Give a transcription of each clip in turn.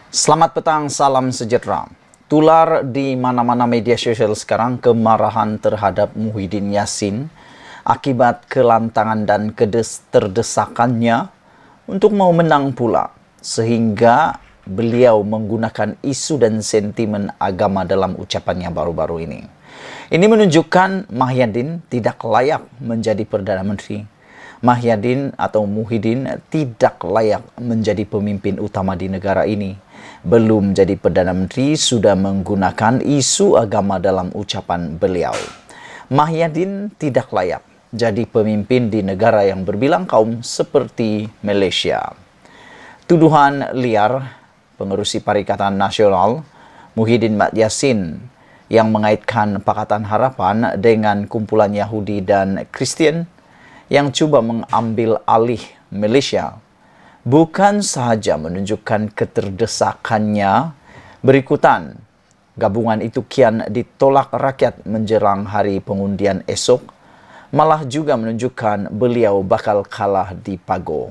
Selamat petang, salam sejahtera. Tular di mana-mana media sosial sekarang kemarahan terhadap Muhyiddin Yassin akibat kelantangan dan terdesakannya untuk mau menang pula, sehingga beliau menggunakan isu dan sentimen agama dalam ucapannya baru-baru ini. Ini menunjukkan Muhyiddin tidak layak menjadi Perdana Menteri. Muhyiddin atau Muhyiddin tidak layak menjadi pemimpin utama di negara ini. Belum jadi Perdana Menteri sudah menggunakan isu agama dalam ucapan beliau. Muhyiddin tidak layak jadi pemimpin di negara yang berbilang kaum seperti Malaysia. Tuduhan liar pengerusi Perikatan Nasional Muhyiddin Yassin yang mengaitkan Pakatan Harapan dengan kumpulan Yahudi dan Kristen yang coba mengambil alih Malaysia bukan sahaja menunjukkan keterdesakannya berikutan. Gabungan itu kian ditolak rakyat menjelang hari pengundian esok, malah juga menunjukkan beliau bakal kalah di Pago.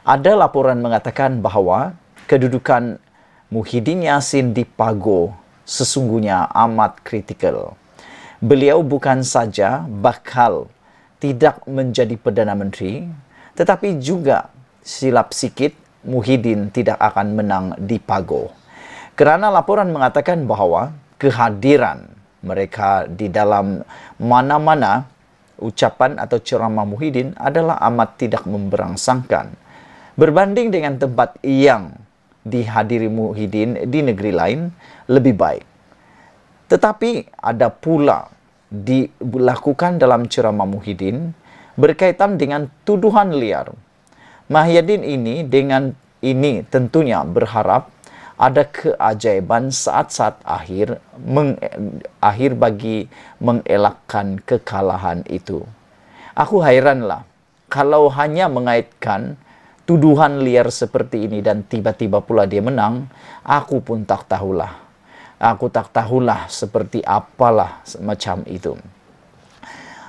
Ada laporan mengatakan bahwa kedudukan Muhyiddin Yassin di Pago sesungguhnya amat kritikal. Beliau bukan saja bakal tidak menjadi Perdana Menteri, tetapi juga silap sikit Muhyiddin tidak akan menang di Pago. Kerana laporan mengatakan bahwa kehadiran mereka di dalam mana-mana ucapan atau ceramah Muhyiddin adalah amat tidak memberangsangkan berbanding dengan tempat yang dihadiri Muhyiddin di negeri lain lebih baik. Tetapi ada pula dilakukan dalam ceramah Muhyiddin berkaitan dengan tuduhan liar. Muhyiddin ini dengan ini tentunya berharap ada keajaiban saat-saat akhir bagi mengelakkan kekalahan itu. Aku hairanlah kalau hanya mengaitkan tuduhan liar seperti ini dan tiba-tiba pula dia menang, aku pun tak tahulah. Aku tak tahulah seperti apalah macam itu.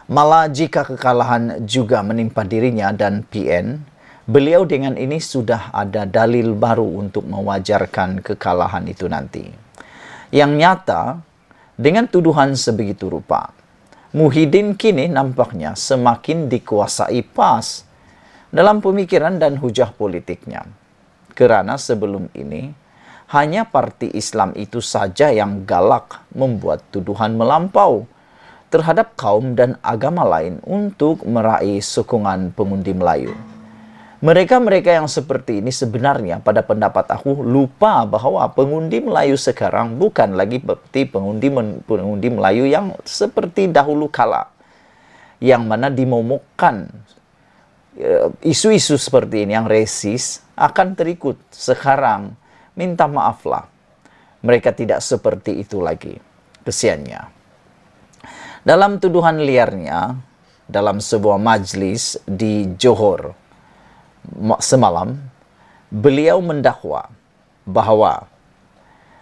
Malah jika kekalahan juga menimpa dirinya dan PN, beliau dengan ini sudah ada dalil baru untuk mewajarkan kekalahan itu nanti. Yang nyata, dengan tuduhan sebegitu rupa, Muhyiddin kini nampaknya semakin dikuasai PAS dalam pemikiran dan hujah politiknya. Kerana sebelum ini, hanya parti Islam itu saja yang galak membuat tuduhan melampau terhadap kaum dan agama lain untuk meraih sokongan pengundi Melayu. Mereka-mereka yang seperti ini sebenarnya pada pendapat aku lupa bahwa pengundi Melayu sekarang bukan lagi seperti pengundi Melayu yang seperti dahulu kala, yang mana dimomokkan isu-isu seperti ini yang resis akan terikut. Sekarang minta maaflah, mereka tidak seperti itu lagi. Kesiannya. Dalam tuduhan liarnya, dalam sebuah majlis di Johor semalam, beliau mendakwa bahwa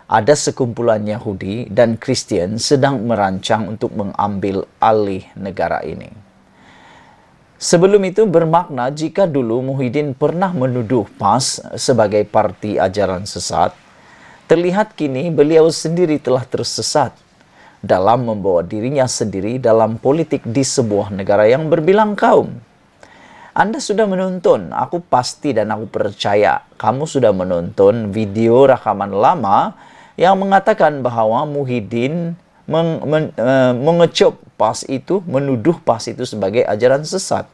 ada sekumpulan Yahudi dan Kristen sedang merancang untuk mengambil alih negara ini. Sebelum itu bermakna jika dulu Muhyiddin pernah menuduh PAS sebagai parti ajaran sesat, terlihat kini beliau sendiri telah tersesat dalam membawa dirinya sendiri dalam politik di sebuah negara yang berbilang kaum. Anda sudah menonton, aku pasti dan aku percaya kamu sudah menonton video rakaman lama yang mengatakan bahwa Muhyiddin mengecop PAS itu, menuduh PAS itu sebagai ajaran sesat.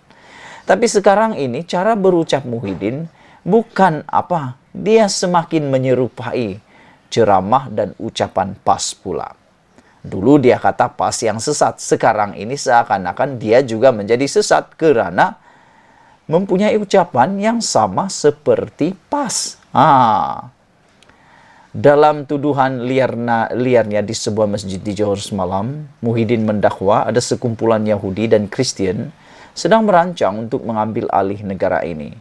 Tapi sekarang ini cara berucap Muhyiddin bukan apa, dia semakin menyerupai ceramah dan ucapan PAS pula. Dulu dia kata PAS yang sesat, sekarang ini seakan-akan dia juga menjadi sesat kerana mempunyai ucapan yang sama seperti PAS. Dalam tuduhan liarnya di sebuah masjid di Johor semalam, Muhyiddin mendakwa ada sekumpulan Yahudi dan Kristen sedang merancang untuk mengambil alih negara ini.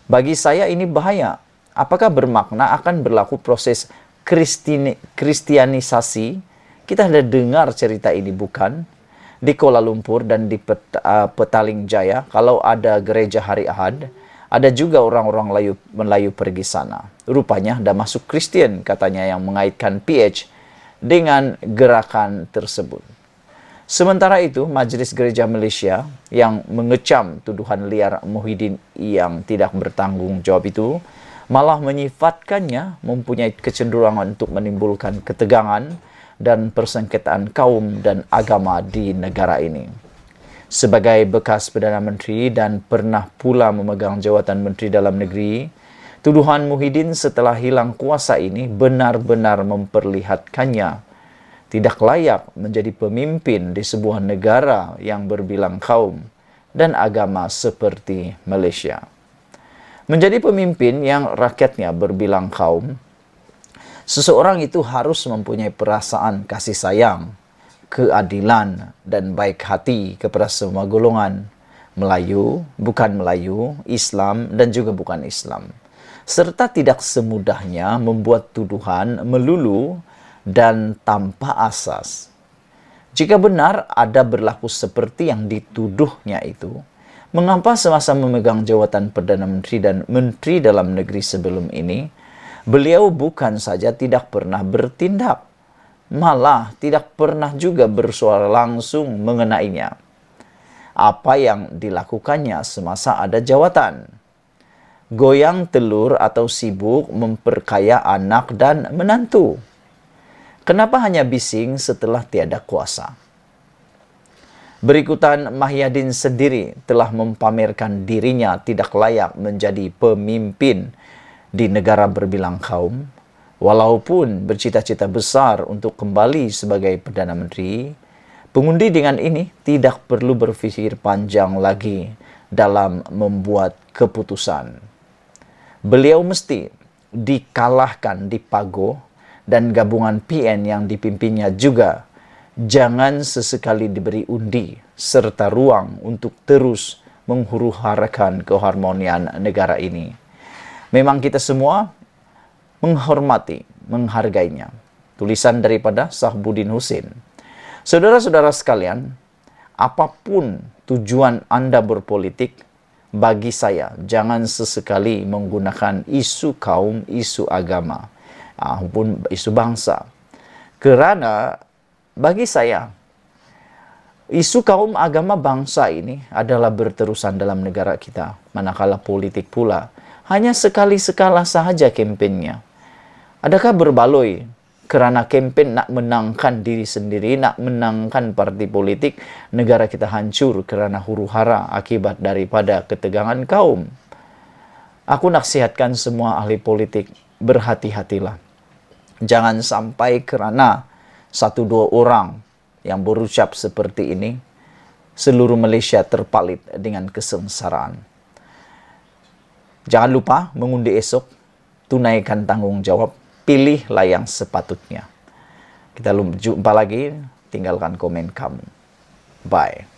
Bagi saya ini bahaya. Apakah bermakna akan berlaku proses kristianisasi? Kita sudah dengar cerita ini bukan? Di Kuala Lumpur dan di Petaling Jaya, kalau ada gereja hari Ahad, Ada juga orang-orang Melayu pergi sana. Rupanya ada masuk Kristen katanya yang mengaitkan PH dengan gerakan tersebut. Sementara itu, Majelis Gereja Malaysia yang mengecam tuduhan liar Muhyiddin yang tidak bertanggung jawab itu, malah menyifatkannya mempunyai kecenderungan untuk menimbulkan ketegangan dan persengketaan kaum dan agama di negara ini. Sebagai bekas Perdana Menteri dan pernah pula memegang jawatan Menteri Dalam Negeri, tuduhan Muhyiddin setelah hilang kuasa ini benar-benar memperlihatkannya tidak layak menjadi pemimpin di sebuah negara yang berbilang kaum dan agama seperti Malaysia. Menjadi pemimpin yang rakyatnya berbilang kaum, seseorang itu harus mempunyai perasaan kasih sayang, keadilan, dan baik hati kepada semua golongan, Melayu, bukan Melayu, Islam, dan juga bukan Islam. Serta tidak semudahnya membuat tuduhan melulu dan tanpa asas. Jika benar ada berlaku seperti yang dituduhnya itu, mengapa semasa memegang jawatan Perdana Menteri dan Menteri Dalam Negeri sebelum ini, beliau bukan saja tidak pernah bertindak, malah tidak pernah juga bersuara langsung mengenainya. Apa yang dilakukannya semasa ada jawatan? Goyang telur atau sibuk memperkaya anak dan menantu. Kenapa hanya bising setelah tiada kuasa? Berikutan, Muhyiddin sendiri telah mempamerkan dirinya tidak layak menjadi pemimpin di negara berbilang kaum. Walaupun bercita-cita besar untuk kembali sebagai Perdana Menteri, pengundi dengan ini tidak perlu berfikir panjang lagi dalam membuat keputusan. Beliau mesti dikalahkan di Pago dan gabungan PN yang dipimpinnya juga jangan sesekali diberi undi serta ruang untuk terus menghuru-harakan keharmonian negara ini. Memang kita semua menghormati, menghargainya. Tulisan daripada Sahbudin Husin. Saudara-saudara sekalian, apapun tujuan Anda berpolitik, bagi saya, jangan sesekali menggunakan isu kaum, isu agama, maupun isu bangsa. Karena bagi saya, isu kaum, agama, bangsa ini adalah berterusan dalam negara kita. Manakala politik pula, hanya sekali-sekala sahaja kempennya. Adakah berbaloi kerana kempen nak menangkan diri sendiri, nak menangkan parti politik, negara kita hancur kerana huru-hara akibat daripada ketegangan kaum? Aku nasihatkan semua ahli politik, berhati-hatilah. Jangan sampai kerana 1-2 orang yang berucap seperti ini, seluruh Malaysia terpalit dengan kesengsaraan. Jangan lupa mengundi esok, tunaikan tanggungjawab, pilihlah yang sepatutnya. Kita jumpa lagi, tinggalkan komen kamu. Bye.